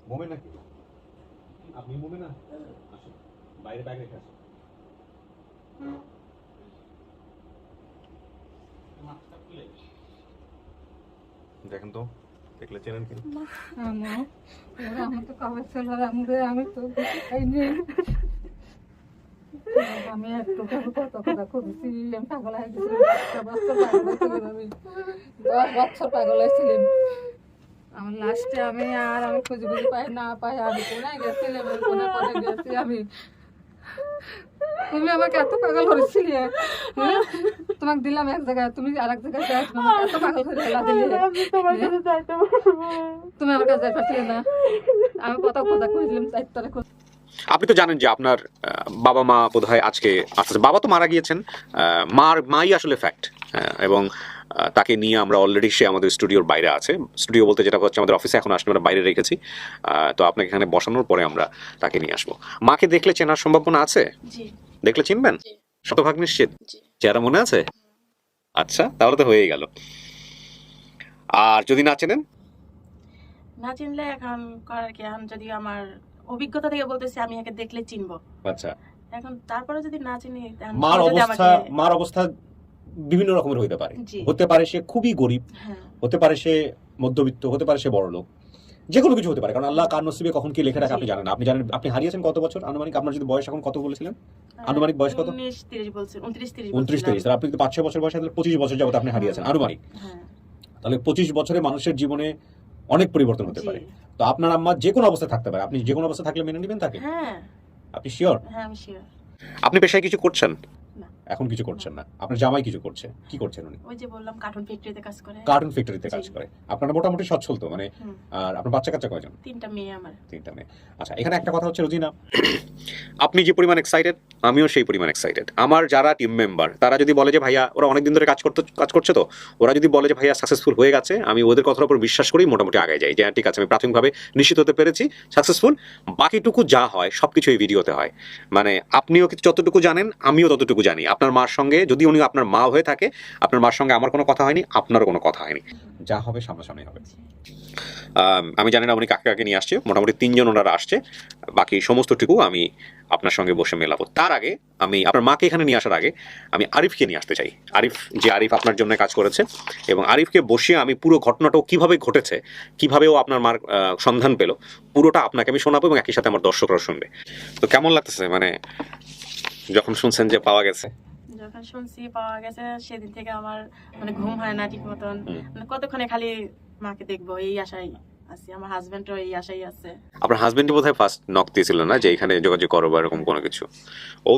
মোমে নাকি আপনি মোমে না আসুন বাইরে ব্যাগ রেখে আসুন দেখেন তো দেখলে চেনেন কি আমাকে কবে ছিল আমি তো খাইনি আমি একটু কত কথা করেছি আমি পাগল হয়ে গেছিলাম আমি 10 বছর পাগল হয়েছিলাম আমার লাস্টে আমি খুঁজে পাই না পাই আমি কোনায় গেছিলাম কোনে কোনে গেছি আমি তুমি আমাকে এত পাগল করেছিলে তোমাকে দিলাম এক জায়গায় তুমি আরেক জায়গায় যাই এত পাগল করে ফেলা দিলে তুমি আমার কাছে যাইতে না আমি কত কথা কইছিলাম চাইতে আপনি তো জানেন যে আপনার বাবা মা বোধহয় আজকে আসছে, বাবা তো মারা গিয়েছেন, মাই আসলে ফ্যাক্ট। এবং তাকে নিয়ে আমরা অলরেডি, সে আমাদের স্টুডিওর বাইরে আছে, স্টুডিও বলতে যেটা হচ্ছে আমাদের অফিসে এখন আসলে আমরা বাইরে রেখেছি। তো আপনাকে এখানে বসানোর পরে আমরা তাকে নিয়ে আসবো। মাকে দেখলে চেনার সম্ভাবনা আছে? দেখলে চিনবেন? শতভাগ নিশ্চিত? চেহারা মনে আছে? আচ্ছা, তাহলে তো হয়েই গেল। আর যদি না চেনেন? না চিনলে এখন করার কি, এখন যদি আমার অভিজ্ঞতা থেকে বলতেছি আমি একে দেখলে চিনবো। আচ্ছা, এখন তারপরে যদি না চিনি মার অবস্থা বিভিন্ন রকমের হতে পারে। জি। হতে পারে সে খুবই গরিব, হ্যাঁ, হতে পারে সে মধ্যবিত্ত, হতে পারে সে বড় লোক, যে কোনো কিছু হতে পারে, কারণ আল্লাহ কার নসিবে কখন কি লেখে রাখে আপনি জানেন না। আপনি জানেন আপনি হারিয়েছেন কত বছর আনুমানিক? আপনার যদি বয়স এখন কত বলেছিলেন? আনুমানিক বয়স কত? 19-30 বলছেন, 29-30 29-30। তাহলে আপনি তো 5-6 বছর বয়সে, তাহলে 25 বছর যাবত আপনি হারিয়েছেন আনুমানিক। হ্যাঁ, তাহলে 25 বছরে মানুষের জীবনে অনেক পরিবর্তন হতে জি। পারে। তো আপনার আম্মা যে কোনো অবস্থায় থাকতে পারে, আপনি যে কোনো অবস্থা থাকলে মেনে নেবেন তাকে? হ্যাঁ, আপনি শিওর? হ্যাঁ আমি শিওর। আপনি পেশায় কিছু করছেন? না, এখন কিছু করছেন না? আপনার জামাই কিছু করছে? কি করছেন উনি? ওই যে বললাম কার্টুন ফ্যাক্টরিতে কাজ করে। কার্টুন ফ্যাক্টরিতে কাজ জি। করে। আপনারা মোটামুটি সচ্ছল তো, মানে হুম, আর আপনার বাচ্চা কাচ্চা কয়জন? 3টা মেয়ে আমার। 3টা মেয়ে। আচ্ছা, এখানে একটা কথা হচ্ছে রোজিনা, আপনি যে পরিমাণ এক্সাইটেড, আমিও সেই পরিমাণ এক্সাইটেড। আমার যারা টিম মেম্বার তারা যদি বলে যে ভাইয়া ওরা অনেকদিন ধরে কাজ করছে, তো ওরা যদি বলে যে ভাইয়া সাকসেসফুল হয়ে গেছে, আমি ওদের কথার উপর বিশ্বাস করেই মোটামুটি আগে যাই যে হ্যাঁ, ঠিক আছে, আমি প্রাথমিকভাবে নিশ্চিত হতে পেরেছি সাকসেসফুল। বাকিটুকু যা হয় সবকিছু এই ভিডিওতে হয়। মানে আপনিও যতটুকু জানেন আমিও ততটুকু জানি। আপনার মার সঙ্গে যদি উনি আপনার মা হয়ে থাকে, আপনার মার সঙ্গে আমার কোনো কথা হয়নি, আপনারও কোনো কথা হয়নি। যা হবে সামনাসামনি হবে। আমি জানি না উনি কাকে কাকে নিয়ে আসছে, মোটামুটি 3জন ওনারা আসছে। বাকি সমস্তটুকু আমি আপনার সঙ্গে বসে মেলাবো। তার আগে আমি আপনার মাকে এখানে নিয়ে আসার আগে আমি আরিফকে নিয়ে আসতে চাই। আরিফ আপনার জন্য কাজ করেছে, এবং আরিফকে বসিয়ে আমি পুরো ঘটনাটাও কিভাবে ঘটেছে, কিভাবে ও আপনার মার সন্ধান পেল, পুরোটা আপনাকে আমি শোনাবো এবং একই সাথে আমার দর্শকরা শুনবে। তো কেমন লাগতেছে মানে যখন শুনছেন যে পাওয়া গেছে? যখন শুনছি পাওয়া গেছে সেদিন থেকে আমার মানে ঘুম হয় না ঠিক মতন, মানে কতক্ষণে খালি মাকে দেখবো এই আশায় আছি। আমার হাজবেন্ডও এই আশাই আছে। আপনার হাজবেন্ডই বোধহয় ফার্স্ট নক দিয়েছিল না যে এখানে যোগাযোগ করো বা এরকম কোনো কিছু?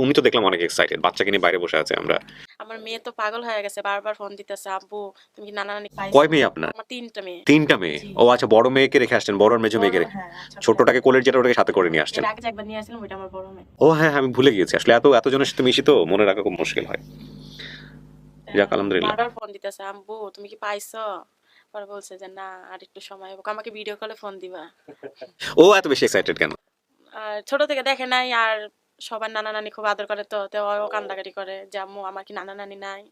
উনি তো দেখলাম অনেক এক্সাইটেড, বাচ্চাকে নিয়ে বাইরে বসে আছে। আমার মেয়ে তো পাগল হয়ে গেছে, বারবার ফোন দিতেছে, আব্বু তুমি কি নানা নানি পাইছো? কয় মেয়ে আপনার? আমার 3টা মেয়ে। 3টা মেয়ে? ও আচ্ছা, বড় মেয়েকে রেখে আসছেন, বড় আর মেজো মেয়েকে হ্যাঁ, ছোটটাকে কোলের যেটা ওটাকে সাথে করে নিয়ে আসছেন। এর আগে যে একবার নিয়ে আসছিলাম ওইটা আমার বড় মেয়ে। ও হ্যাঁ, আমি ভুলে গিয়েছি আসলে, এতজনের সাথে মিশি তো মনে রাখা খুব মুশকিল হয়। যাক, আলহামদুলিল্লাহ। বারবার ফোন দিতেছে, আব্বু তুমি কি পাইছো? পরে বলছে যে না আর একটু সময় হোক, আমাকে ভিডিও কলে ফোন দিবা। ও এত বেশি এক্সাইটেড কেন? আর ছোট থেকে দেখে নাই, আর সবার নানা নানি খুব আদর করে, তো ও কান্দাকাটি করে যে আম্মু আমার কি নানা নানি নাই?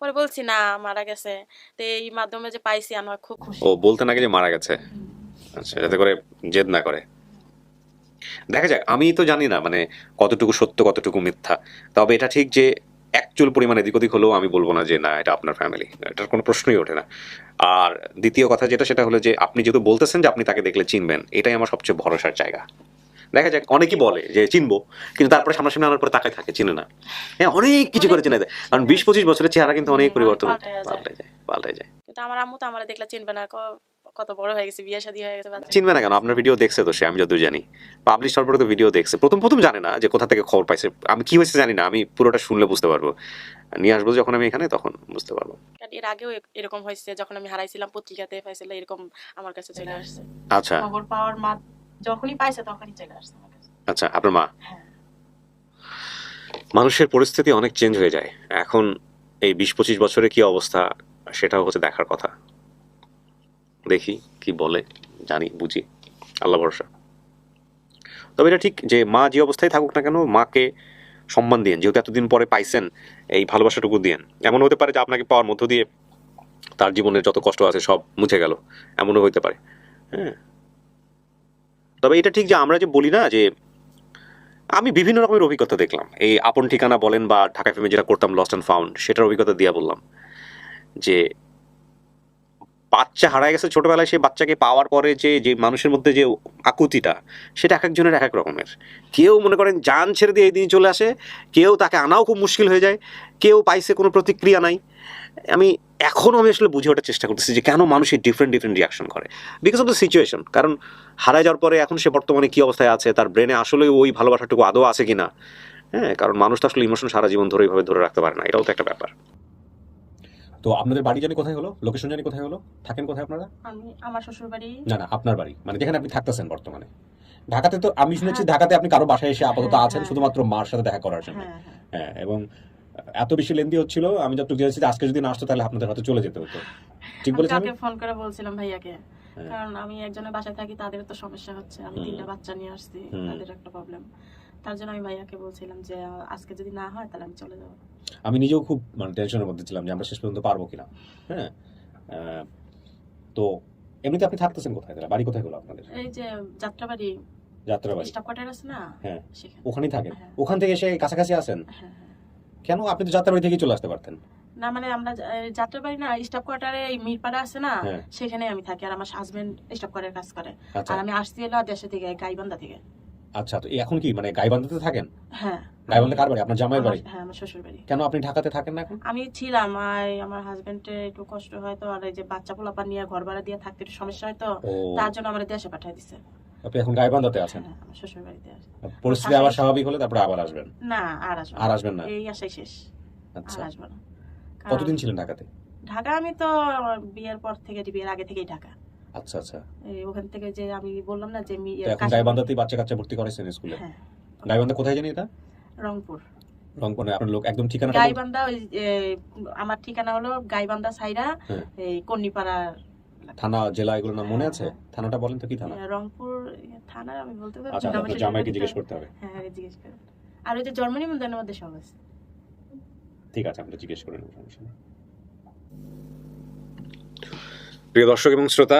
পরে বলছি না মারা গেছে। তো এই মাধ্যমে যে পাইছি আমার খুব খুশি। ও বলতে নাকি যে মারা গেছে? আচ্ছা, যাতে করে জেদ না করে। দেখা যাক, আমি তো জানি না মানে কতটুকু সত্য কতটুকু মিথ্যা। তবে এটা ঠিক যে অ্যাকচুয়াল পরিমাণে এদিক ওদিক হলেও আমি বলবো না যে না এটা আপনার ফ্যামিলি, এটার কোনো প্রশ্নই ওঠে না। আর দ্বিতীয় কথা যেটা, সেটা হলো যে আপনি যেহেতু বলতেছেন যে আপনি তাকে দেখলে চিনবেন, এটাই আমার সবচেয়ে ভরসার জায়গা। দেখা যাক, অনেকেই বলে যে চিনবো, কিন্তু তারপরে সামনাসামনি আনার পরে তাকায় থাকে, চিনে না। হ্যাঁ, অনেক কিছু করে চেনে দেয়, কারণ 20-25 বছরের চেহারা কিন্তু অনেক পরিবর্তন পাল্টে যায়। কিন্তু আমার আম্মু তো আমার দেখলে চিনবে না, কত বড় হয়ে গেছে, বিয়ে শাদী হয়ে গেছে, বাচ্চা। চিনবে না কেন? আপনার ভিডিও দেখছে তো সে, আমি যতদূর জানি। পাবলিশ হওয়ার পরে তো ভিডিও দেখছে। প্রথম প্রথম জানে না যে কোথা থেকে খবর পাইছে, আমি কি হয়েছে জানি না, আমি পুরোটা শুনলে বুঝতে পারবো। নিয়ে আসবো যখন আমি এখানে, তখন বুঝতে পারবো। এর আগেও এরকম হয়েছে, যখন আমি হারাইছিলাম পত্রিকাতে পাইছিল, এরকম আমার কাছে চলে আসছে। আচ্ছা খবর পাওয়ার মা যখনই পাইছে তখনই চলে আসছে আমার কাছে। আচ্ছা, আপনার মা? হ্যাঁ। মানুষের পরিস্থিতি অনেক চেঞ্জ হয়ে যায়। এখন এই 20-25 বছরে কি অবস্থা, সেটাও হচ্ছে দেখার কথা। দেখি কি বলে, জানি বুঝি, আল্লাহ ভরসা। তবে এটা ঠিক যে মা যে অবস্থায় থাকুক না কেন, মাকে সম্মান দিন, যেহেতু এতদিন পরে পাইছেন, এই ভালোবাসাটুকু দিন। এমন হতে পারে যে আপনাকে পাওয়ার মধ্য দিয়ে তার জীবনের যত কষ্ট আছে সব মুছে গেল, এমনও হইতে পারে। হ্যাঁ, তবে এটা ঠিক যে আমরা যে বলি না যে আমি বিভিন্ন রকমের অভিজ্ঞতা দেখলাম, এই আপন ঠিকানা বলেন বা ঢাকা ফিল্মে যেটা করতাম লস্ট অ্যান্ড ফাউন্ড, সেটার অভিজ্ঞতা দিয়ে বললাম যে বাচ্চা হারায় গেছে ছোটবেলায়, সেই বাচ্চাকে পাওয়ার পরে যে যে মানুষের মধ্যে যে আকুতিটা, সেটা এক একজনের এক এক রকমের। কেউ মনে করেন জান ছেড়ে দিয়ে এই দিন চলে আসে, কেউ তাকে আনাও খুব মুশকিল হয়ে যায়, কেউ পাইছে কোনো প্রতিক্রিয়া নাই। আমি এখনও আসলে বুঝে ওঠার চেষ্টা করতেছি যে কেন মানুষ এই ডিফারেন্ট ডিফারেন্ট রিয়াকশন করে, বিকজ অফ দ্য সিচুয়েশন। কারণ হারায় যাওয়ার পরে এখন সে বর্তমানে কী অবস্থায় আছে, তার ব্রেনে আসলে ওই ভালোবাসাটুকু আদৌ আছে কিনা। হ্যাঁ, কারণ মানুষ তো আসলে ইমোশন সারা জীবন ধরে এইভাবে ধরে রাখতে পারে না, এটাও তো একটা ব্যাপার। তো আপনাদের বাড়ি জানি কোথায় হলো, লোকেশন জানি কোথায় হলো, থাকেন কোথায় আপনারা? আমি আমার শ্বশুর বাড়ি। না না, আপনার বাড়ি মানে যেখানে আপনি থাকতেছেন বর্তমানে। ঢাকাতে তো আমি শুনেছি হ্যাঁ। ঢাকাতে আপনি কারো বাসায় এসে আপাতত হ্যাঁ, আছেন হ্যাঁ, শুধুমাত্র মার সাথে দেখা করার জন্য। হ্যাঁ হ্যাঁ। হ্যাঁ, এবং এত বেশি লেন্দি হচ্ছিল, আমি যতটুকু জেনেছি যে আজকে যদি না আসতো তাহলে আপনাদের হয়তো চলে যেতে হতো। ঠিক আমি বলেছি আমি? কালকে ফোন করে বলছিলাম ভাইয়াকে, হ্যাঁ। কারণ আমি একজনের বাসায় থাকি, তাদের তো সমস্যা হচ্ছে, আমি 3টা বাচ্চা নিয়ে আসছি, হুম। তাদের একটা প্রবলেম। তার জন্য আমি ভাইয়াকে বলছিলাম যে আজকে যদি না হয় তাহলে আমি চলে যাবো। আমি নিজেও খুব মানে টেনশনের মধ্যে ছিলাম যে আমরা শেষ পর্যন্ত পারবো কিনা। হ্যাঁ, তো এমনিতে আপনি থাকতেছেন কোথায় তাহলে? বাড়ি কোথায় হলো আপনাদের? এই যে যাত্রাবাড়ি যাত্রাবাড়ি। স্টাফ কোয়ার্টার আছে না, হ্যাঁ, সেখানে। ওখানেই থাকেন? হ্যাঁ। ওখান থেকে এসে কাছাকাছি আছেন? হ্যাঁ হ্যাঁ। কেন? আপনি তো যাত্রাবাড়ি থেকেই চলে আসতে পারতেন। না মানে আমরা যাত্রাবাড়ি না, স্টাফ কোয়ার্টারে এই মিরপাড়া আছে না, হ্যাঁ। সেখানে আমি থাকি। আর আমার হাজবেন্ড স্টাফ কোয়ার্টারে কাজ করে। আচ্ছা আর আমি আসছি এলো দেশে থেকে, গাইবান্ধা থেকে। আচ্ছা, তো এখন কি মানে গাইবান্ধাতে থাকেন? হ্যাঁ। গাইবান্ধা কার বাড়ি? আপনার জামাইয়ের বাড়ি? হ্যাঁ, আমার শ্বশুর বাড়ি। কেন আপনি ঢাকাতে থাকেন না এখন? আমি ছিলাম, আমার হাজবেন্ডের একটু কষ্ট হয় তো, আর এই যে বাচ্চা পোলাপা নিয়ে ঘর ভাড়া দিয়ে থাকতে একটু সমস্যা হয় তো, ও, তার জন্য আমার দেশে পাঠিয়ে দিছে। আপনি এখন গাইবান্ধাতে আছেন। হ্যাঁ, আমার শ্বশুর বাড়িতে আছে। পরিস্থিতি আবার স্বাভাবিক হলে তারপরে আবার আসবেন? না, আর আসবো আর আসবেন না? এই আশাই শেষ। আচ্ছা, আর আসবো না। কারণ কতদিন ছিলেন ঢাকাতে? ঢাকা আমি তো বিয়ের পর থেকে, বিয়ের আগে থেকেই ঢাকা। আচ্ছা আচ্ছা, এই ওখান থেকে যে আমি বললাম না যে তো এখন গাইবান্ধাতেই বাচ্চা কাচ্চা ভর্তি করেছেন স্কুলে? হ্যাঁ, গাইবান্ধা কোথায় জানি এটা? রংপুর। রংপুরে আপনার লোক একদম ঠিকানাটা বলুন। গাইবান্ধা, ওই আমার ঠিকানা হলো গাইবান্ধা সাইরা, হ্যাঁ। এই কন্নিপাড়া থানা জেলা এগুলোর নাম মনে আছে? হ্যাঁ। থানাটা বলেন তো, কি থানা? রংপুর থানা আমি বলতে পারবো আচ্ছা, না, আমার আপনার শ্বশুর জামাইকে বাড়িতে- জিজ্ঞেস করতে হবে। হ্যাঁ আগে জিজ্ঞেস করেন। আর ওই যে জন্ম নিবন্ধনের মধ্যে সব আছে। ঠিক আছে, আপনি জিজ্ঞেস করে নেবেন, সমস্যা নেই। প্রিয় দর্শক এবং শ্রোতা,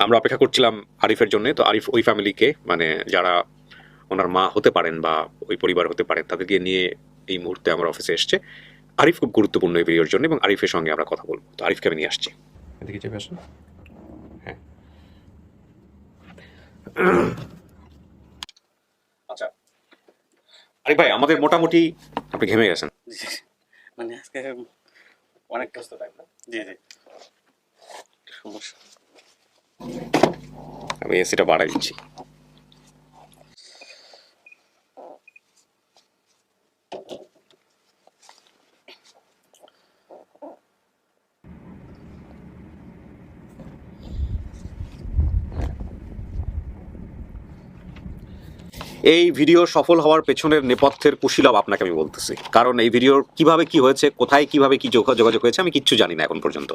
আমরা অপেক্ষা করছিলাম আরিফের জন্য। তো আরিফ ওই ফ্যামিলিকে, মানে যারা ওনার মা হতে পারেন বা ওই পরিবার হতে পারেন, তাদেরকে নিয়ে এই মুহূর্তে আমার অফিসে এসছে। আরিফ খুব গুরুত্বপূর্ণ এই ভিডিওর জন্য, এবং আরিফের সঙ্গে আমরা কথা বলবো। তো আরিফকে আমি নিয়ে আসছি। এদিকে চেপে আসুন। হ্যাঁ, আচ্ছা আরিফ ভাই, আমাদের মোটামুটি আপনি ঘেমে গেছেন। মানে আজকে অনেক ব্যস্ত টাইম না? জি জি সমস্যা। আমি এসিটা বাড়াই দিচ্ছি। এই ভিডিও সফল হওয়ার পেছনের নেপথ্যের কুশীলব আপনাকে আমি বলতেছি, কারণ এই ভিডিওর কিভাবে কি হয়েছে, কোথায় কিভাবে কি যোগাযোগ হয়েছে, আমি কিচ্ছু জানি না এখন পর্যন্ত।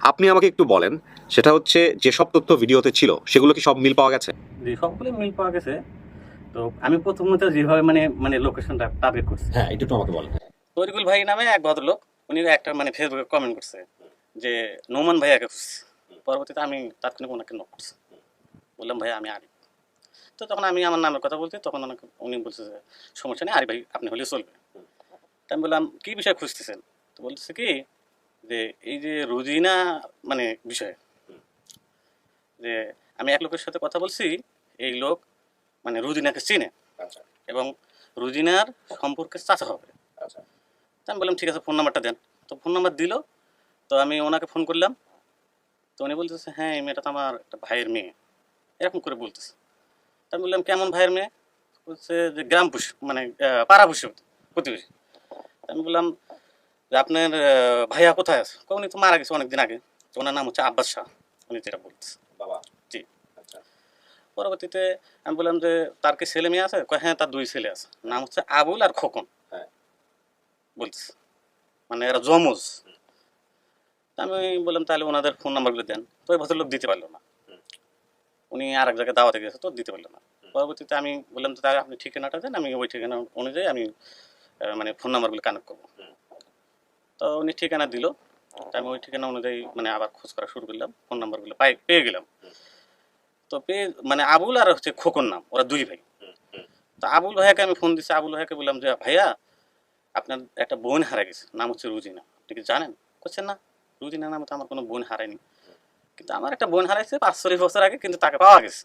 আপনি আমাকে একটু বলেন, সেটা হচ্ছে যেসব তথ্য ভিডিওতে ছিল সেগুলো কি সব মিল পাওয়া গেছে? জি সবগুলো মিল পাওয়া গেছে। তো আমি প্রথমত যেভাবে মানে মানে লোকেশনটা টার্গেট করছি, হ্যাঁ, একটু আমাকে বলেন। তরিকুল ভাই নামে এক ভদ্রলোক, উনি একটা মানে ফেসবুকে কমেন্ট করছে যে নোমান ভাইয়াকে খুঁজছে। পরবর্তীতে আমি তাৎক্ষণিক ওনাকে নক করছি, বললাম ভাইয়া আমি আরিফ। তো তখন আমি আমার নামের কথা বলছি, তখন উনি বলছে যে সমস্যা নেই আরিফ ভাই, আপনি হলে চলবে। তো আমি বললাম কী বিষয় খুঁজতেছেন? তো বলতেছে কি যে এই যে রুজিনা মানে বিষয়ে, যে আমি এক লোকের সাথে কথা বলছি, এই লোক মানে রুজিনাকে চিনে আচ্ছা এবং রুজিনার সম্পর্কে চাচা হবে। আচ্ছা, তো আমি বললাম ঠিক আছে, ফোন নাম্বারটা দেন। তো ফোন নাম্বার দিল। তো আমি ওনাকে ফোন করলাম। তো উনি বলতেছে হ্যাঁ এই মেয়েটা তো আমার একটা ভাইয়ের মেয়ে, এরকম করে বলতেছে। তো আমি বললাম কেমন ভাইয়ের মেয়ে? বলছে যে গ্রাম পুষ মানে পাড়া পুষে প্রতিবেশী। তো আমি বললাম যে আপনার ভাইয়া কোথায় আছে? উনি তো মারা গেছে অনেকদিন আগে। তো ওনার নাম হচ্ছে আব্বাস শাহ, উনি যেটা বলতেছে। বাবা। জি। আচ্ছা, পরবর্তীতে আমি বললাম যে তার কি ছেলে মেয়ে আছে? কয় হ্যাঁ তার 2 ছেলে আছে, নাম হচ্ছে আবুল আর খোকন। হ্যাঁ। বলতেছে মানে এরা জমজ। তা আমি বললাম তাহলে ওনাদের ফোন নাম্বারগুলো দেন। তো ওই ভদ্রলোক দিতে পারলো না, উনি আর এক জায়গায় দাওয়াতে গেছে তো দিতে পারলো না। পরবর্তীতে আমি বললাম তাহলে আপনি ঠিকানাটা দেন, আমি ওই ঠিকানা অনুযায়ী আমি মানে ফোন নাম্বারগুলো কানেক্ট করবো। তো উনি ঠিকানা দিল। তো আমি ওই ঠিকানা অনুযায়ী মানে আবার খোঁজ করা শুরু করলাম, ফোন নাম্বারগুলো পেয়ে গেলাম। তো পেয়ে মানে আবুল আর হচ্ছে খোকন নাম, ওরা দুই ভাই। তো আবুল ভাইয়াকে আমি ফোন দিচ্ছি, আবুল ভাইয়াকে বললাম যে ভাইয়া আপনার একটা বোন হারা গেছে, নাম হচ্ছে রুজিনা, আপনি কি জানেন? করছেন না, রুজিনা নামে তো আমার কোনো বোন হারায়নি, কিন্তু আমার একটা বোন হারাইছে 45 বছর আগে, কিন্তু তাকে পাওয়া গেছে।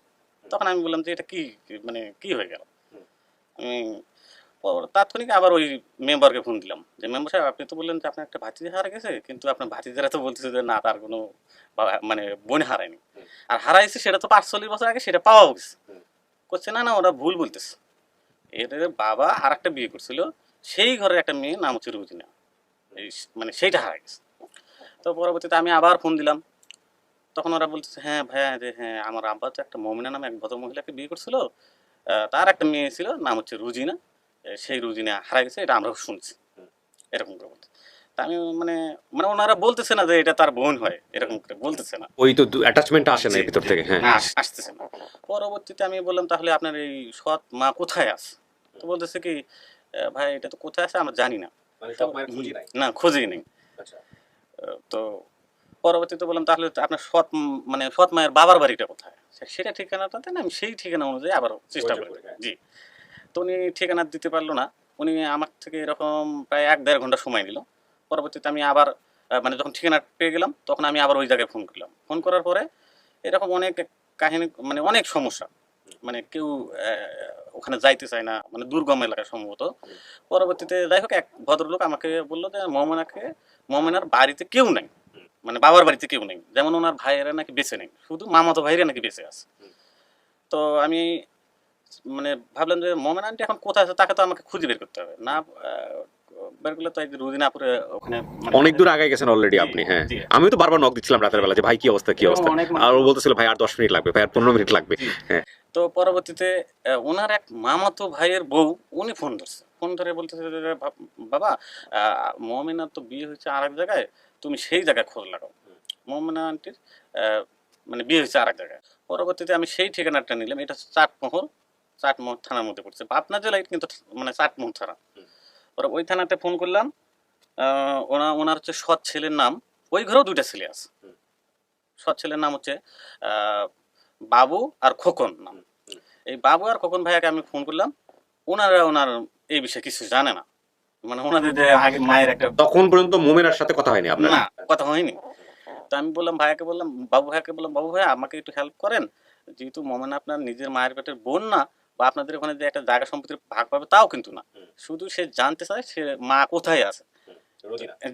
তখন আমি বললাম যে এটা কি মানে কি হয়ে গেল। আমি তাৎক্ষণিক আবার ওই মেম্বারকে ফোন দিলাম যে মেম্বার সাহেব আপনি তো বললেন যে আপনার একটা ভাতিজা হারা গেছে, কিন্তু আপনার ভাতিজারা তো বলতেছে যে না তার কোনো মানে বোন হারায়নি, আর হারাইছে সেটা তো 45 বছর আগে, সেটা পাওয়া গেছে। করছে না না ওরা ভুল বলতেছে, এদের বাবা আর একটা বিয়ে করছিল, সেই ঘরের একটা মেয়ে নাম হচ্ছে রুজিনা, মানে সেইটা হারা গেছে। তো পরবর্তীতে আমি আবার ফোন দিলাম, তখন ওরা বলতেছে হ্যাঁ ভাইয়া যে হ্যাঁ আমার আব্বা তো একটা মমিনা নামে এক ভদ্র মহিলাকে বিয়ে করছিল, তার একটা মেয়ে ছিল নাম হচ্ছে রুজিনা, সেই রুজিনা হারা গেছে, এটা আমরাও শুনছি, এরকম করে বলতে। তা আমি মানে মানে ওনারা বলতেছে না যে এটা তার বোন হয়, এরকম করে বলতেছে না, ওই তো অ্যাটাচমেন্ট আসে না এর ভিতর থেকে। হ্যাঁ, না আসতেছে না। পরবর্তীতে আমি বললাম তাহলে আপনার এই সৎ মা কোথায় আছে? তো বলতেছে কি ভাই এটা তো কোথায় আছে আমরা জানি না, না খোঁজেই নেই। তো পরবর্তীতে বললাম তাহলে তো আপনার মানে সৎ মায়ের বাবার বাড়িটা কোথায়, সেটা ঠিকানাটা দেন, আমি সেই ঠিকানা অনুযায়ী আবার চেষ্টা করি। জি। তো উনি ঠিকানা দিতে পারলো না, উনি আমার থেকে এরকম প্রায় 1-1.5 ঘন্টা সময় নিল। পরবর্তীতে আমি আবার মানে যখন ঠিকানা পেয়ে গেলাম তখন আমি আবার ওই জায়গায় ফোন করলাম। ফোন করার পরে এরকম অনেক কাহিনী, মানে অনেক সমস্যা, মানে কেউ ওখানে যাইতে চায় না, মানে দুর্গম এলাকা সম্ভবত। পরবর্তীতে যাই হোক এক ভদ্রলোক আমাকে বললো যে মমিনার বাড়িতে কেউ নাই, মানে বাবার বাড়িতে কেউ নেই, যেমন ওনার ভাইয়েরা নাকি বেঁচে নেই, শুধু মামাতো ভাইরা নাকি বেঁচে আছে। তো আমি মানে ভাবলাম যে মমিনা আন্টি এখন কোথায় আছে, তাকে তো আমাকে খুঁজে বের করতে হবে, না বের করলে তো রুদিনাপুরে ওখানে অনেক দূর আগে গেছেন অলরেডি আপনি। হ্যাঁ, আমিও তো বারবার নক দিচ্ছিলাম রাতের বেলা যে ভাই কি অবস্থা কি অবস্থা, আর ও বলতেছিল ভাই আর 10 মিনিট লাগবে, ভাই আর 15 মিনিট লাগবে। হ্যাঁ, তো পরবর্তীতে ওনার এক মামাতো ভাইয়ের বউ উনি ফোন ধরছে, ফোন ধরে বলতেছে যে বাবা মমিনার তো বিয়ে হয়েছে আর এক জায়গায়, তুমি সেই জায়গায় খোঁজ লাগাও, মমিনা আন্টির মানে বিয়ে হয়েছে আর এক জায়গায়। পরবর্তীতে আমি সেই ঠিকানাটা নিলাম, এটা হচ্ছে চাটমোহর থানার মধ্যে পড়ছে, পাবনা জেলায় কিন্তু মানে চাটমোহর থানা। পরে ওই থানাতে ফোন করলাম, ওনার হচ্ছে সৎ ছেলের নাম, ওই ঘরেও 2টা ছেলে আছে, সৎ ছেলের নাম হচ্ছে বাবু আর খোকন নাম। এই বাবু আর খোকন ভাইয়াকে আমি ফোন করলাম, ওনার এই বিষয়ে কিছু জানে না, মানে ওনাদের যে আগে মায়ের একটা তখন পর্যন্ত মোমেনার সাথে কথা হয়নি আপনার? না কথা হয়নি। তো আমি বললাম বাবু ভাইয়াকে বললাম বাবু ভাইয়া আমাকে একটু হেল্প করেন, যেহেতু মোমেনা আপনার নিজের মায়ের পেটের বোন না, বা আপনাদের ওখানে যে একটা জায়গা সম্পত্তির ভাগ পাবে তাও কিন্তু না, শুধু সে জানতে চায় সে মা কোথায় আছে।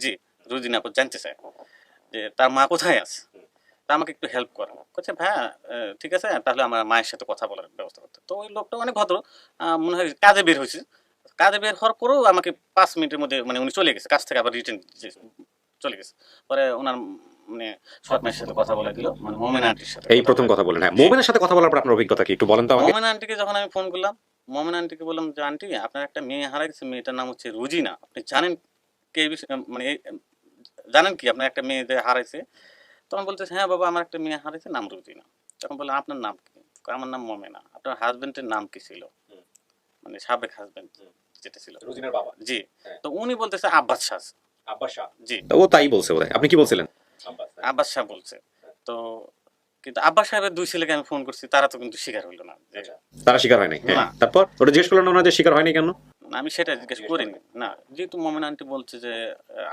জি, রুজিনা জানতে চায় যে তার মা কোথায় আছে, তা আমাকে একটু হেল্প করেন। বলছে ভাইয়া ঠিক আছে তাহলে আমার মায়ের সাথে কথা বলার ব্যবস্থা করতে। তো ওই লোকটা অনেক ভদ্র, মনে হয় কাজে বের হয়েছে, কাজে বের হওয়ার পরেও আমাকে 5 মিনিটের মধ্যে মানে উনি চলে গেছে, কাজ থেকে আবার রিটার্ন চলে গেছে। পরে ওনার মানে সৎ মায়ের সাথে কথা বলে দিল, মানে মোমেনা আন্টির সাথে। এই প্রথম কথা বলেন। হ্যাঁ, মোমেনার সাথে কথা বলার পর আপনার অভিজ্ঞতা কি একটু বলেন তো আমাকে? মোমেনা আন্টিকে যখন আমি ফোন করলাম, মোমেনা আন্টিকে বললাম যে আন্টি আপনার একটা মেয়ে হারা গেছে, মেয়েটার নাম হচ্ছে রুজিনা, আপনি জানেন কে মানে জানেন কি আপনার একটা মেয়ে যে হারাইছে? তখন বলতেছে হ্যাঁ বাবা আমার একটা মেয়ে হারাইছে, নাম রুজিনা। তখন বললাম আপনার নাম কি? আমার নাম মোমেনা। আপনার হাজবেন্ডের নাম কি ছিল? মানে সাবেক হাজবেন্ড যেটা ছিল রুজিনার বাবা। জি। তো উনি বলতেছে আব্বাস শাহ। আব্বাস শাহ। জি, ও তাই বলছে বোধহয়। আপনি কি বলছিলেন? আব্বাস শাহ বলছে। তো কিন্তু আব্বাস সাহেবের 2 ছেলেকে আমি ফোন করছি, তারা তো কিন্তু স্বীকার হইলো না। তারা স্বীকার হয়নি? হ্যাঁ, না। তারপর ওটা জিজ্ঞেস করলেন ওনারা যে স্বীকার হয়নি কেন? আমি সেটা জিজ্ঞেস করিনি। না, যেহেতু মোমেনা আন্টি বলছে যে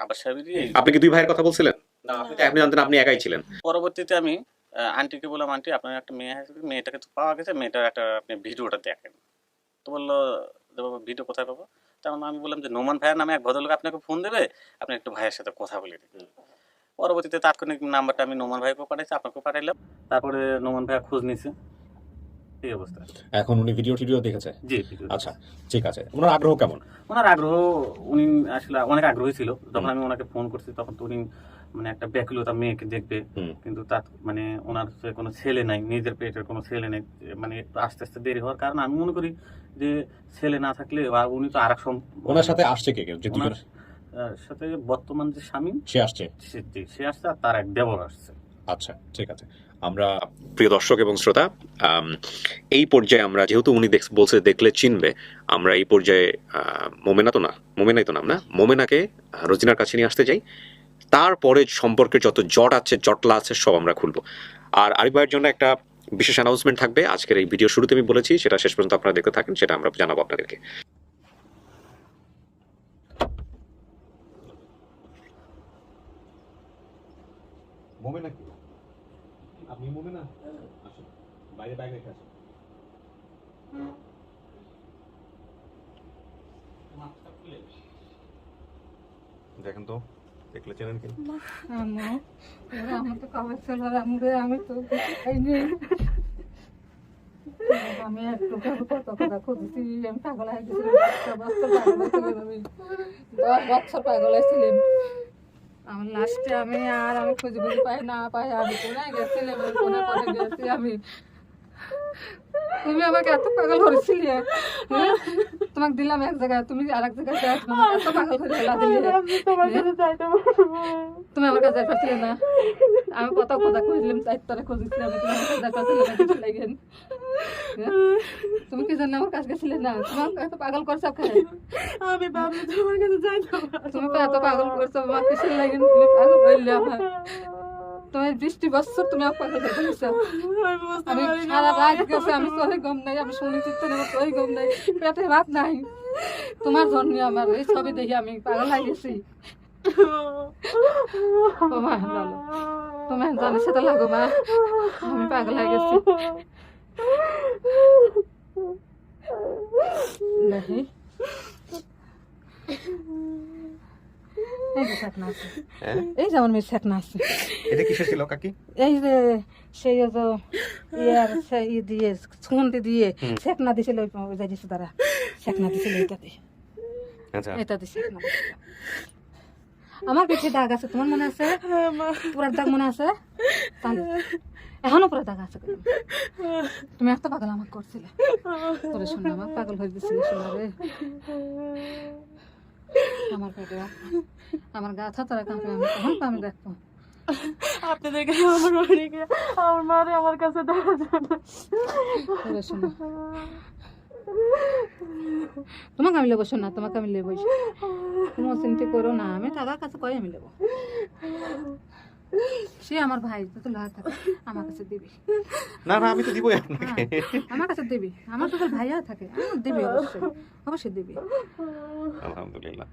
আব্বাস সাহেবেরই। আপনি কি 2 ভাইয়ের কথা বলছিলেন? না, আপনি জানতেন আপনি একাই ছিলেন। পরবর্তীতে আমি আন্টিকে বললাম আন্টি আপনার একটা মেয়ে আছে, মেয়েটাকে তো পাওয়া গেছে, মেয়েটার একটা আপনি ভিডিওটা দেখেন। তো বললো যে বাবা ভিডিও কোথায় পাবো? তখন আমি বললাম যে নোমান ভাইয়ের নামে এক ভদ্রলোক আপনাকে ফোন দেবে, আপনি একটু ভাইয়ের সাথে কথা বলে দিন। পরবর্তীতে তাৎক্ষণিক নাম্বারটা আমি নোমান ভাইকেও পাঠাইছি, আপনাকেও পাঠাইলাম। তারপরে নোমান ভাইয়া খোঁজ নিছে, এই অবস্থা। এখন উনি ভিডিও দেখেছে? জি। আচ্ছা, ঠিক আছে। ওনার আগ্রহ কেমন? ওনার আগ্রহ, উনি আসলে অনেক আগ্রহী ছিল। যখন আমি ওনাকে ফোন করছি তখন তো উনি মানে একটা ব্যাকুলতা মেয়েকে দেখবে, কিন্তু তার মানে ওনার কোনো ছেলে নাই, নিজের পেটের কোনো ছেলে নেই, মানে একটু আস্তে আস্তে দেরি হওয়ার কারণে আমি মনে করি যে ছেলে না থাকলে বা উনি তো আর এক ওনার সাথে আসছে কে? যে ওনার সাথে বর্তমান যে স্বামী সে আসছে? সে আসছে, আর তার এক দেবর আসছে। আচ্ছা, ঠিক আছে। আমরা প্রিয় দর্শক এবং শ্রোতা, এই পর্যায়ে আমরা যেহেতু উনি বলছে দেখলে চিনবে, আমরা এই পর্যায়ে মোমেনাই তো নাম না, মোমেনাকে রোজিনার কাছে নিয়ে আসতে যাই। তারপরে সম্পর্কের যত জটলা আছে সব আমরা খুলবো। আর আরিফ ভাইয়ের জন্য একটা বিশেষ অ্যানাউন্সমেন্ট থাকবে আজকের এই ভিডিও শুরুতে আমি বলেছি, সেটা শেষ পর্যন্ত আপনারা দেখতে থাকেন, সেটা আমরা জানাবো আপনাদেরকে। মোমে নাকি আপনি মোমে না আসুন বাইরে ব্যাগ রেখে আসুন। দেখেন তো দেখলে চেনেন কি? আমার তো কবে ছিল আমি তো খাইনি। আমি একটু কত কথা খুঁজেছি, আমি পাগল হয়ে গেছিলাম, 10 বছর পাগল হয়েছিলাম। আমার লাস্টে আমি খুঁজে পাই না পাই, আমি কোনায় গেছিলাম, কোনে গেছি আমি। তুমি আমাকে এত পাগল করেছিলে, হ্যাঁ? তোমাকে দিলাম এক জায়গায়, তুমি আরেক জায়গায় যাচ্ছ, এত পাগল করে ফেলা দিলে। তুমি আমার কাছে পাচ্ছিলে না, আমি কত কথা খুঁজলাম, 4 তরে খুঁজেছি আমি, তুমি আমার কাছে পাচ্ছিলে। তুমি কি জানো আমার কাছে গেছিলে না? তোমাকে এত পাগল করছো খাই, আমি ভাবলি তোমার কাছে যাই না। তুমি তো এত পাগল করছো আমার কিসের লাগে, তুমি পাগল বললে আমার। তুমি 20 বছর তুমি আমার পাগল করে ফেলেছো। আমি সারা রাত গেছে, আমি তোরে গম নাই, আমি শুনেছি তো তোই গম নাই, পেটে ভাত নাই। তোমার জন্য আমার এই ছবি দেখে আমি পাগল হয়ে গেছি। ও মা ভালো, তুমি জানিস সেটা লাগো মা, আমি পাগল হয়ে গেছি। দেখি এই যে শেখনা আছে, এই যে আমার মেয়ে শেখনা আছে। এটা কিসের ছিল কাকি? এই যে সেই যে ইয়ার সেই দিয়ে সুগন্ধি দিয়ে শেখনা দিছিল, ওই যে দিছে তারা শেখনা দিছিল, এইটাতে আচ্ছা, এটাতে শেখনা দিছিল। আমার পিঠে দাগ আছে, তোমার মনে আছে? পুরার দাগ মনে আছে? তাহলে এখনো পুরো দাগ আছে। তুমি একটা পাগল আমাকে করছিলে, তোরে শুনে আমার পাগল হয়ে গেছিল। শোনাবে আমার পেটে আমার গা ছাড়া কাঁপে, আমি তখন আমি দেখবো আপনাদেরকে আমার বাড়িকে আমার মারে আমার কাছে দেওয়া যায় না। তোরে শোনো, তোমাকে আমি লেবো, শোনা তোমাকে আমি লেবো, কোনো চিন্তা করো না, আমি টাকার কাছে কই আমি লেবো। সে আমার ভাই, তো লাগ থাকে আমার কাছে দিবি। না না আমি তো দিবই আপনাকে। আমার কাছে দিবি, আমার তো ভাইয়া থাকে, দিবি অবশ্যই, অবশ্যই দিবি। আলহামদুলিল্লাহ।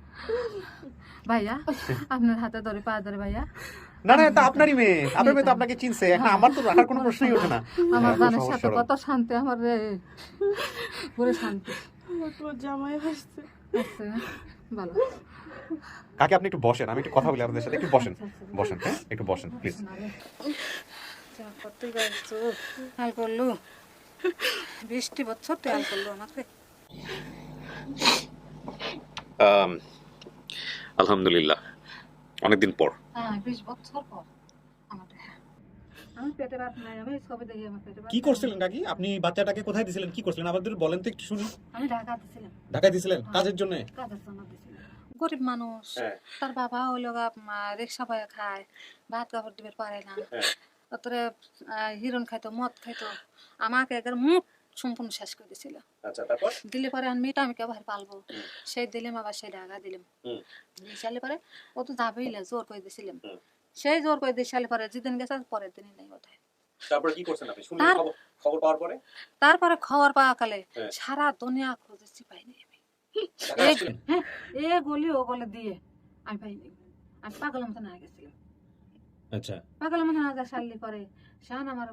ভাইয়া আপনার হাতে ধরে পা ধরে ভাইয়া। না না এটা আপনারই মেয়ে, আপনার মেয়ে তো আপনাকে চিনছে, এখন আমার তো রাখার কোনো প্রশ্নই ওঠে না। আমার গানের সাথে কত শান্তি, আমার রে পুরো শান্তি। তোর জামাই আসছে। আচ্ছা ভালো। কাকি আপনি একটু বসেন, আমি একটু কথা বলি আপনাদের সাথে, একটু বসেন বসেন, হ্যাঁ একটু বসেন প্লিজ। হাল করলু 20 বছর তো হাল করলু আমাকে। আলহামদুলিল্লাহ, অনেকদিন পর। হ্যাঁ 20 বছর পর আমাদের। আমি পেটে ভাত নাই, আমি সবে দেখি আমার পেটে ভাত। কি করছিলেন কাকি আপনি? বাচ্চাটাকে কোথায় দিছিলেন, কি করছিলেন আমাদের বলেন তো একটু শুনি। আমি ঢাকা দিছিলাম। ঢাকায় দিছিলেন কাজের জন্য? কাজের জন্য দিছিলাম। গরিব মানুষ, হ্যাঁ। তার বাবা হইলো রিক্সা পায়ে খায়, ভাত কাপড় দিবে পারে না, তারপরে হিরোইন খাইতো, মদ খাইতো, আমাকে একবার মুখ সম্পূর্ণ শেষ করে দিছিল। আচ্ছা তারপর? দিলে পরে আমি মেয়েটা আমি কে বাহির পালবো, সেই দিলাম, আবার সেই ঢাকা দিলাম। দিলে পরে ও তো যাবেই না, জোর করে দিছিলাম। সেই জোর করে দিয়ে সালে পরে যেদিন গেছে পরের দিনই নাই বোধহয়। তারপর কি করছেন আপনি? শুনলেন খবর পাওয়ার পরে? তারপরে খবর পাওয়া কালে সারা দুনিয়া খুঁজেছি, পাইনি আমি। হ্যাঁ এ গলি ও গলে দিয়ে আমি পাইনি, আমি পাগল মতো না গেছিলাম। আচ্ছা পাগল মতো না যা সারলি পরে শান আমার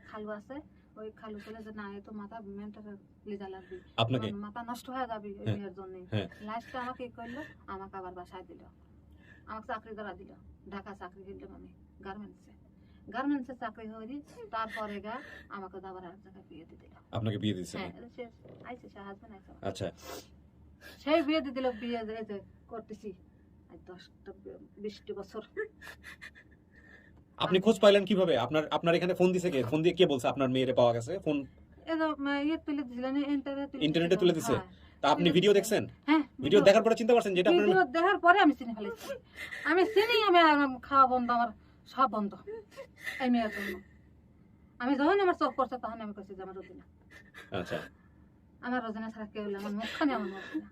খালু আছে, ওই খালু বলে যে না এ তো মাথা মেন্টাল লিজা লাগবে, আপনাকে মাথা নষ্ট হয়ে যাবে ওই মেয়ের জন্য। লাস্টে আমাকে কি করলো, আমাকে আবার বাসায় দিল, আমাকে চাকরি ধরা দিল। ঢাকা চাকরি করলাম আমি গার্মেন্টসে চাকরি হয়ে, তারপরে গা আমাকে আবার এক জায়গায় বিয়ে দিয়ে দিল। আপনাকে বিয়ে দিয়েছে? হ্যাঁ আইছে সে হাজবেন্ড আইছে। আচ্ছা সেই বিয়ে দিয়ে দিল, বিয়ে যে করতেছি 20 বছর। আপনি খোঁজ পাইলেন কিভাবে? আপনার এখানে ফোন দিছে কে? ফোন দিয়ে কে বলছে আপনার মেয়েরে পাওয়া গেছে? ফোন তুলে দিছিলেন, ইন্টারনেটে তুলে দিছে? তা আপনি ভিডিও দেখছেন? হ্যাঁ ভিডিও দেখার পরে চিন্তা করছেন যেটা আপনার ভিডিও দেখার পরে আমি চিনে ফেলেছি। আমি চিনি, আমি খাওয়া বন্ধ, আমার সব বন্ধ এই মেয়ের জন্য। আমি যখন আমার চোখ পড়ছে তখন আমি কইছি যে আমার রোজিনা। আচ্ছা আমার রোজিনা ছাড়া কেউ হলে আমার মুখখানে আমার রোজিনা।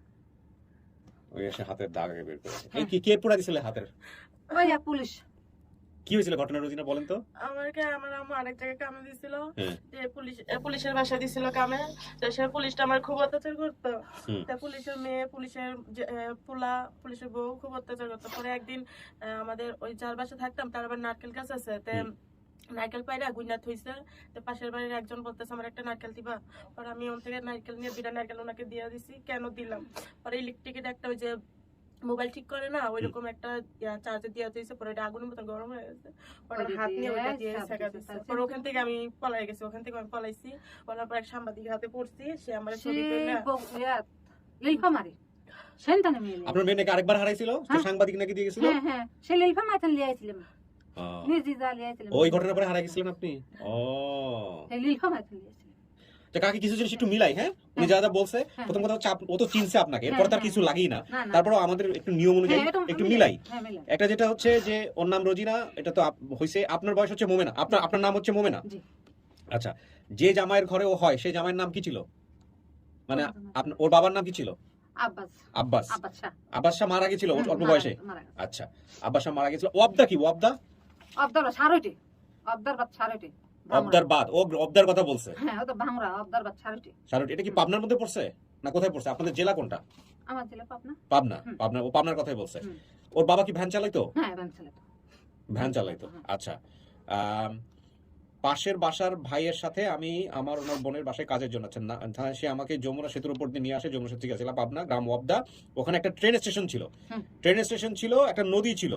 ওই এসে হাতের দাগ বের করেছে। এই কে পোড়া দিছিল হাতের? ওই এক পুলিশ। কি হয়েছিল ঘটনা রোজিনা বলেন তো? আমাকে আমার আম্মু আরেক জায়গায় কামে দিছিল, হ্যাঁ। যে পুলিশের বাসায় দিছিল কামে। তো সে পুলিশটা আমার খুব অত্যাচার করতো। হুম। তা পুলিশের মেয়ে, পুলিশের পোলা, পুলিশের বউ খুব অত্যাচার করতো। পরে একদিন আমাদের ওই যার বাসায় থাকতাম তার আবার নারকেল গাছ আছে, তে নারকেল পায়রা গুইনাথ হয়েছে। তো পাশের বাড়ির একজন বলতেছে আমার একটা নারকেল দিবা। পরে আমি ওর থেকে নারকেল নিয়ে 2টা নারকেল ওনাকে দিয়ে দিছি। কেন দিলাম, পরে ইলেকট্রিকের একটা ওই যে মোবাইল ঠিক করে না, ওইরকম একটা চার্জে দিয়ে দিয়েছে। পরে এটা আগুনের মতো গরম হয়ে গেছে, পরে হাত নিয়ে ওইটা দিয়ে শেখা দিচ্ছে। পরে ওখান থেকে আমি পলাই গেছি, ওখান থেকে আমি পলাইছি। পলার পর এক সাংবাদিক হাতে পড়ছি, সে আমার ছবি তুলে লেলফা মারি সেনটানে মেয়ে আপনার মেয়ে নাকি আরেকবার হারাইছিল, তো হ্যাঁ। সাংবাদিক নাকি দিয়ে গেছিল? হ্যাঁ হ্যাঁ সে লেলফা মাইতেন লিয়াইছিলাম হ্যাঁ। নিজে যা লিয়াইছিলাম ওই ঘটনার পরে হারাই গেছিলেন আপনি? ও সেই লেলফা মাইতেন লিয়াইছিলাম। তো কাকে কিছু জিনিস একটু মিলাই, হ্যাঁ উনি যা যা বলছে, হ্যাঁ। প্রথম কথা হচ্ছে ও তো চিনছে আপনাকে, এরপরে তার কিছু লাগেই না, না না তারপরেও আমাদের একটু নিয়ম অনুযায়ী হ্যাঁ, এটা একটু মিলাই। হ্যাঁ মিলাই একটা যেটা হচ্ছে যে ওর নাম রোজিনা, এটা তো হইছে, আপনার বয়স হচ্ছে মোমেনা, আপনার নাম হচ্ছে মোমেনা। জি। আচ্ছা, যে জামাইয়ের ঘরে ও হয় সেই জামাইয়ের নাম কি ছিল, মানে ওর বাবার নাম কি ছিল? আব্বাস আব্বাস। আব্বাস শাহ আব্বাস শাহ মারা গেছিল হুম, অল্প মারা বয়সে? গেছে, মারা গেছে। আচ্ছা, আব্বাস শাহ মারা গেছিল। ওয়াবদা কি? ওয়াবদা অবদার সারোটি অবদার বাদ সারোটি অবদার বাদ, ও অবদার কথা বলছে। হ্যাঁ ও তো ভাঙরা অবদার বাদ সারোটি। শারট, এটা কি পাবনার মধ্যে পড়ছে না কোথায় পড়ছে? আপনাদের জেলা কোনটা? আমার জেলা পাবনা। পাবনা। হুম। পাবনা, ও পাবনার কথাই বলছে। হুম। ওর বাবা কি ভ্যান চালাইতো? হ্যাঁ ভ্যান ছেলে তো ভ্যান চালাইতো। হ্যাঁ। আচ্ছা, পাশের বাসার ভাইয়ের সাথে আমি ওনার বোনের বাসায় কাজের জন্য আছেন না, সে আমাকে যমুনা সেতুর উপর দিয়ে নিয়ে আসে। যমুনা সেতু থেকে গেছিলাম পাবনা, গ্রাম ওয়াবদা। ওখানে একটা ট্রেন স্টেশন ছিল, হুম। ট্রেন স্টেশন ছিল, একটা নদী ছিল,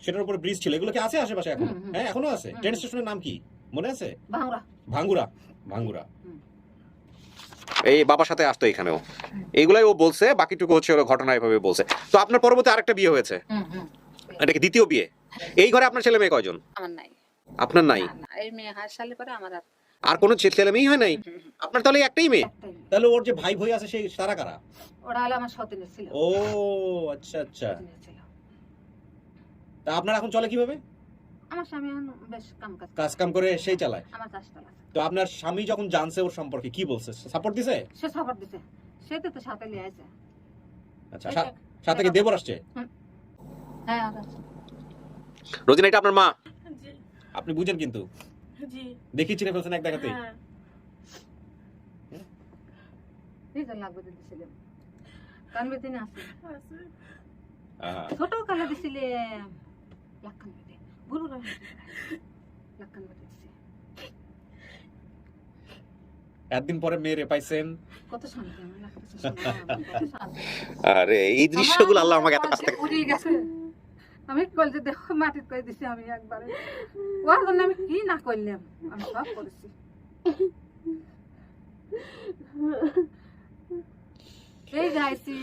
সেটার উপর ব্রিজ ছিল। এগুলো কি আছে আশেপাশে এখন? হুম, হুম। হ্যাঁ এখনো আছে। হুম। ট্রেন স্টেশনের নাম কি মনে আছে? ভাঙরা ভাঙ্গুরা। ভাঙ্গুরা। এই বাবার সাথে আসতো এখানেও, এইগুলাই ও বলছে, বাকিটুকু হচ্ছে ওর ঘটনা এভাবে বলছে। তো আপনার পরবর্তী আরেকটা বিয়ে হয়েছে, এটা কি দ্বিতীয় বিয়ে? এই ঘরে আপনার ছেলে মেয়ে কয়জন? আমার নাই। আপনার নাই? না, না, এই মেয়ে 8 সালে পরে আমার আর আর কোনো ছেলে মেয়েই হয় নাই? আপনার তাহলে একটাই মেয়ে? একটাই মেয়ে। তাহলে ওর যে ভাই ভাই আছে সেই তারা কারা? ওরা হলো আমার সতীনের ছিল। ও আচ্ছা আচ্ছা। সতীনের ছিল। তা আপনার এখন চলে কিভাবে? আমার স্বামী এখন বেশ কাজ কাজ কাম করে সেই চালায়? আমার চাষতলা। তো আপনার স্বামী যখন জানছে ওর সম্পর্কে কি বলছে, সাপোর্ট দিছে? সে সাপোর্ট দিছে, সে তো সাথে লিয়ে আছে। আচ্ছা, সাথে কি দেবর আসছে? হ্যাঁ আর আছে। রোজিনা, এটা আপনার মা? জি আপনি বুঝেন কিন্তু, জি দেখি চিনে ফেলছেন এক দেখাতেই। হ্যাঁ। এই যে লাগবে দিছিলাম কানবে দিন আছে আছে। আহা, ছোট কালে দিছিলে লাখান বেদে বুড়ো রাখি লাখান বেদে দিছে। একদিন পরে মেয়ে পাইছেন। কত শান্তি আমার লাগতেছে শোনা, কত শান্তি। আরে এই দৃশ্যগুলো আল্লাহ আমাকে এত কাছ থেকে। উড়ে গেছে। আমি কল যে দেখো মাটির কই দিছি আমি একবারে। ওর জন্য আমি কি না করলাম, আমি সব করেছি। এই যাইছি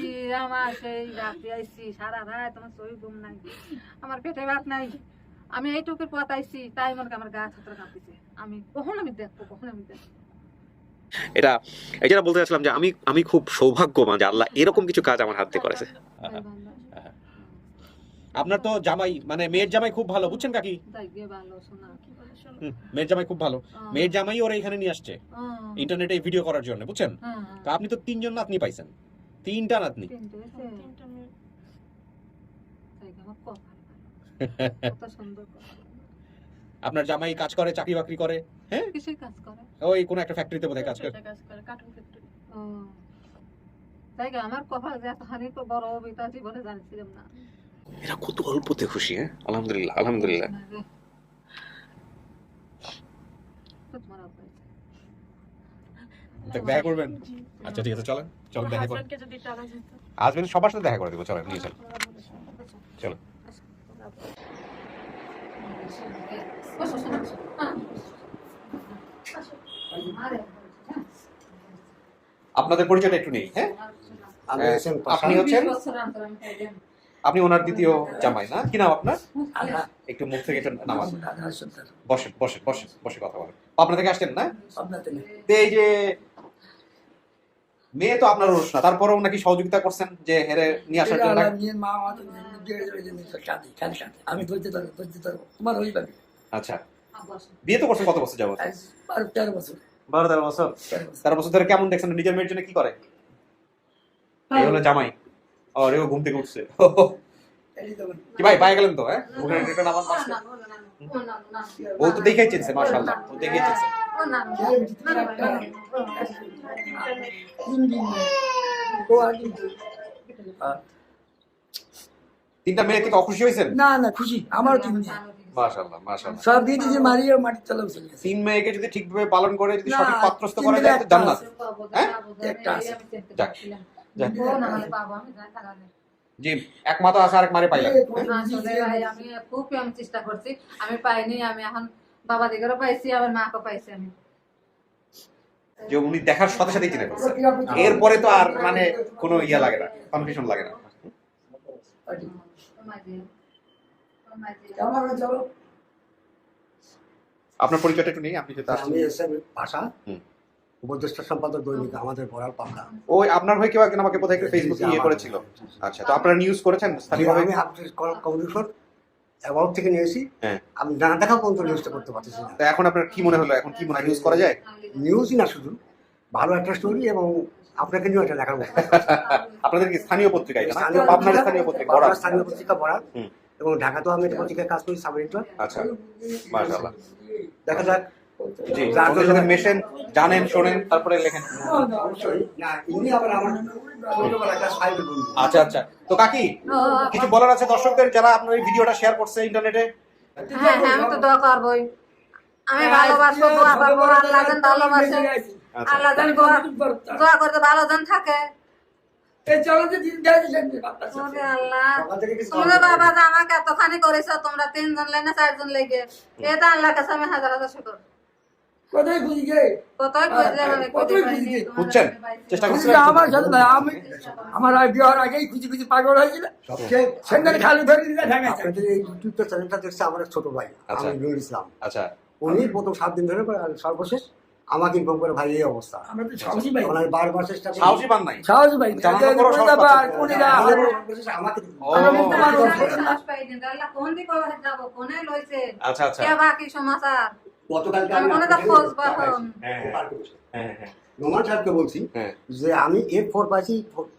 আমার সেই রাতে আইছি সারা রাত আমার শরীর ঘুম নাই, আমার পেটে ভাত নাই, আমি এইটুকুর পথ আইছি তাই মনে আমার গা ছাত্র কাঁপিছে। আমি কখন আমি দেখবো, কখন আমি দেখবো। এটা এই যেটা বলতে চাচ্ছিলাম যে আমি খুব সৌভাগ্যবান যে আল্লাহ এরকম কিছু কাজ আমার হাত দিয়ে করেছে। আহা, আহা। আপনার তো জামাই, মানে মেয়ের জামাই খুব ভালো, বুঝছেন কাকি? যাই গিয়ে ভালো শোনা। মেয়ের জামাই খুব ভালো। মেয়ের জামাই ওরা এখানে নিয়ে আসছে ইন্টারনেটে ভিডিও করার জন্য, বুঝছেন? তো আপনি তো 3জন নাতনি পাইছেন, 3টা নাতনি। তিনটা মেয়ে। আমার কপাল ভালো, কত সুন্দর কপাল। আপনার জামাই কাজ করে, চাকরি বাকরি করে? হ্যাঁ, কিসের কাজ করে? ওই কোন একটা ফ্যাক্টরিতে বোধহয় কাজ করে। কাজ করে কার্টুন ফ্যাক্টরি। ও তাই কি আমার কপাল যে এত হানি বড় হবে তা জীবনে জানছিলাম না। এরা কত অল্পতে খুশি। হ্যাঁ, আলহামদুলিল্লাহ আলহামদুলিল্লাহ। তোমার আব্বাই দেখা করবেন? জি। আচ্ছা ঠিক আছে, চলেন চলেন দেখা করুন। হাজবেন্ডকে যদি টানা যেত। হাজবেন্ড সবার সাথে দেখা করে দিব, চলেন নিয়ে চলেন। চলো। বসো, শোনো, বসো। আরে, আপনাদের পরিচয়টা একটু নেই। হ্যাঁ, আপনি হচ্ছেন, 20 বছর অন্তর আমি খাইলাম। আপনি ওনার দ্বিতীয় জামাই না? কি নাম আপনার? একটু মুখ থেকে একটু নামাজ। বসে বসে বসে বসে কথা বলেন। আপনার থেকে আসছেন না? তো এই যে মেয়ে তো আপনার রোষ না, তারপরেও নাকি সহযোগিতা করছেন যে হেরে নিয়ে আসার জন্য? আমি ধরতে পারবো তোমার হয়ে যাবে আচ্ছা, বসো। বিয়ে তো করছেন কত বছর যাবত? 12-13 বছর 12-13 বছর। 13 বছর ধরে কেমন দেখছেন? নিজের মেয়ের জন্য কি করে? এই হলো জামাই। আর এও ঘুম থেকে উঠছে। কি ভাই পায়ে গেলেন তো? হ্যাঁ, মুখের একটা নামান পাশে। ও তো দেখেই চিনছে, মাশাআল্লাহ, ও দেখেই চিনছে। তিনটা মেয়ে থেকে অখুশি হয়েছেন? না না খুশি আমার তিন মেয়ে। মাশাআল্লাহ, মাশাআল্লাহ। সব দিয়ে দিয়েছে মারিয়ে মাটির তলায় চলে গেছে। তিন মেয়েকে যদি ঠিকভাবে পালন করে, যদি না, সঠিক পাত্রস্থ করা তিন যায়, তো একটা জান্নাত। আছে। হ্যাঁ? একটা আছে। যাক। যাক। আসলে জি, এক মা তো আছে, আরেক মারে পাইলেন। ভাই আমি খুব আমি চেষ্টা করছি, আমি পাইনি। আমি এখন বাবা দিকেও পাইছি, আবার মাকেও পাইছি আমি। যে উনি দেখার সাথে সাথেই চিনে ফেলছে। এরপরে তো আর মানে কোনো ইয়া লাগে না, কনফিউশন লাগে না। চলো আপনার পরিচয়টা একটু নেই, আপনি যেটা আমি এসএম ভাষা হুম। উপদেষ্টা সম্পাদক দৈনিক আমাদের বড়াল পাবনা। ওই আপনার হয়ে কেউ একজন আমাকে বোধহয় একটু ফেসবুকে ইয়ে করেছিল। আচ্ছা, তো আপনারা নিউজ করেছেন স্থানীয়ভাবে? আমি আপনার কমিশন অ্যাওয়ার্ড থেকে নিয়েছি। হ্যাঁ। আমি জানা দেখা পর্যন্ত নিউজটা করতে পারতেছি না। তো এখন আপনার কি মনে হলো, এখন কি মনে হয় নিউজ করা যায়? নিউজই না শুধু, ভালো একটা স্টোরি এবং আপনাকে নিয়েও একটা লেখার মতো। আপনাদের কি স্থানীয় পত্রিকা এটা না? স্থানীয় আপনার পত্রিকা, স্থানীয় পত্রিকা বড়াল বড়। স্থানীয় পত্রিকা বড়াল হুম। এবং ঢাকাতেও আমি একটা পত্রিকায় কাজ করি, সাব এডিটর। আচ্ছা, মাশাআল্লাহ। দেখা যাক। জি, ওদের সাথে মেশেন, জানেন, শোনেন, তারপরে লেখেন। অবশ্যই না, ইনি আবার আমার ছোটবেলার একটা সাইড বন্ধু। আচ্ছা আচ্ছা, তো কাকি কিছু বলার আছে দর্শকদের যারা আপনার এই ভিডিওটা শেয়ার করছে ইন্টারনেটে? হ্যাঁ হ্যাঁ, আমি তো দোয়া করবোই। আমি ভালোবাসবো, দোয়া করবো। আল্লাহ যেন ভালোবাসে, আল্লাহ যেন দোয়া করতে ভালো যেন থাকে। এই চলো যে দিন যাইছে সেদিন বাতাস। ওরে আল্লাহ, সকাল থেকে কিছু তোমরা বাবা যে আমাকে এতখানি করেছো, তোমরা 3 জন লেগে 4 জন লেগে, এটা আল্লাহর কাছে আমি হাজার হাজার শুকর। কোথায় খুঁজি গে? কতই খুঁজলাম আমি, কতই খুঁজে খুঁজি গে? পাইনি। খুঁজছেন? চেষ্টা খুঁজি করছেন? না, আমার সাথে না, আমি আমার বিয়ের আগেই খুঁজি খুঁজি পাগল হয়েছিল। সবচেয়ে সেখানে খালি ধরে দিলে ঢাকাইছে। আপনাদের এই ইউটিউব চ্যানেলটা দেখছে আমার এক ছোট ভাই, আচ্ছা। আমি নুরুল ইসলাম। আচ্ছা, উনি প্রথম 7 দিন ধরে আর সর্বশেষ আমাকে ইনফর্ম করে, ভাই এই অবস্থা। আমরা তো সাহসী ভাই। তখন আমি বারবার চেষ্টা করি। সাহসী পান নাই? সাহসী ভাই। জানানোর পরও সাহস কোনটা পাচ্ছেন? কোনটা সর্বশেষ আমাকে ও, আমরা মুক্ত মানুষ। সাহস পাইনি, আল্লাহ কোন দিকে যাবো, কোনে লইছে, আচ্ছা আচ্ছা। কে বাকি সমাচার, গতকালকে আমি মনে তো খোঁজ পাখন। হ্যাঁ হ্যাঁ হ্যাঁ নোমান সাহেবকে বলছি হ্যাঁ যে আমি F4 পাইছি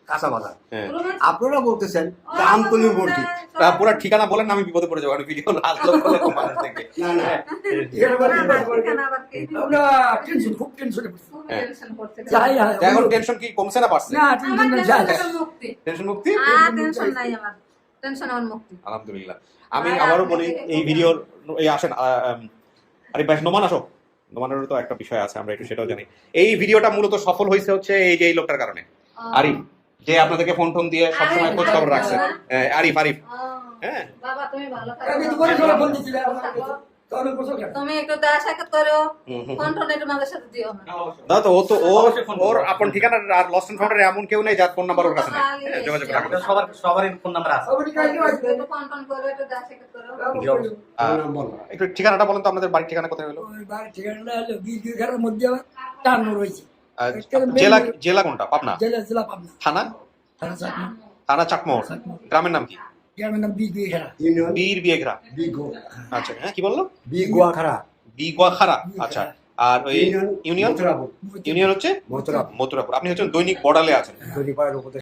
কাঁচা বাজার। হ্যাঁ। আপনারা বলতেছেন যে আমতলি ভর্তি। তা পুরো ঠিকানা বলেন না, আমি বিপদে পড়ে যাবো, আমি ভিডিও না আসলো বলে মানুষ থেকে। না না, ঠিকানা আবার কি? আমরা টেনশন, খুব টেনশনে পড়ছি। খুব হ্যাঁ। টেনশন করছে। যাই তা এখন টেনশন কি কমছে না বাড়ছে? না, আমার টেনশন টেনশন যাই। থেকে মুক্তি। টেনশন মুক্তি, টেনশন নাই আমার, টেনশন আমার মুক্তি। আলহামদুলিল্লাহ। আমি আবারও বলি এই ভিডিওর এই আসেন আরে ভাই নোমান আসো, নোমানের তো একটা বিষয় আছে, আমরা একটু সেটাও জানি। এই ভিডিওটা মূলত সফল হয়েছে হচ্ছে এই যে এই লোকটার কারণে, আরিফ, যে আপনাদেরকে ফোন টোন দিয়ে সবসময় খোঁজ খবর রাখছে। আরিফ, আরিফ। হ্যাঁ। বাবা তুমি ভালো আমি তো থাকো, করে সবাই ফোন দিছিলে, তখন বসো কেন? তুমি একটু দেখা সাক্ষাৎ করো, হুম, হুম। ফোন টোন একটু মাঝে সাথে দিও না। না তো ওর আপন ঠিকানা আর লস্ট এন্ড ফাউন্ডার এমন কেউ নেই যার ফোন নাম্বার ওর কাছে নেই। হ্যাঁ, যোগাযোগ রাখবেন। সবারই ফোন নাম্বার আছে। সবাই কাজে আসবে। একটু ফোন টোন করো, একটু দেখা সাক্ষাৎ করো। একটু ঠিকানাটা বলেন তো, আপনাদের বাড়ির ঠিকানা কোথায় হলো? ওই বাড়ির ঠিকানাটা হলো বীরগঞ্জের মধ্যে আবার টার্ন রয়েছে। জেলা জেলা কোনটা? পাবনা? জেলা পাবনা। থানা? থানা চাকমা। থানা চাকমোহর। গ্রামের নাম কি? গ্রামের নাম বীরগঞ্জ। ইউনিয়ন বীর বিয়েঘরা। বিগো আচ্ছা, হ্যাঁ, কি বললো? বিগোয়াখাড়া বিগুয়াখাড়া। আচ্ছা, আর ওই ইউনিয়ন? মথুরাপুর। ইউনিয়ন হচ্ছে মথুরাপুর মথুরাপুর। আপনি হচ্ছেন দৈনিক বড়ালে আছেন। দৈনিক পাড়ার উপদেষ্টা।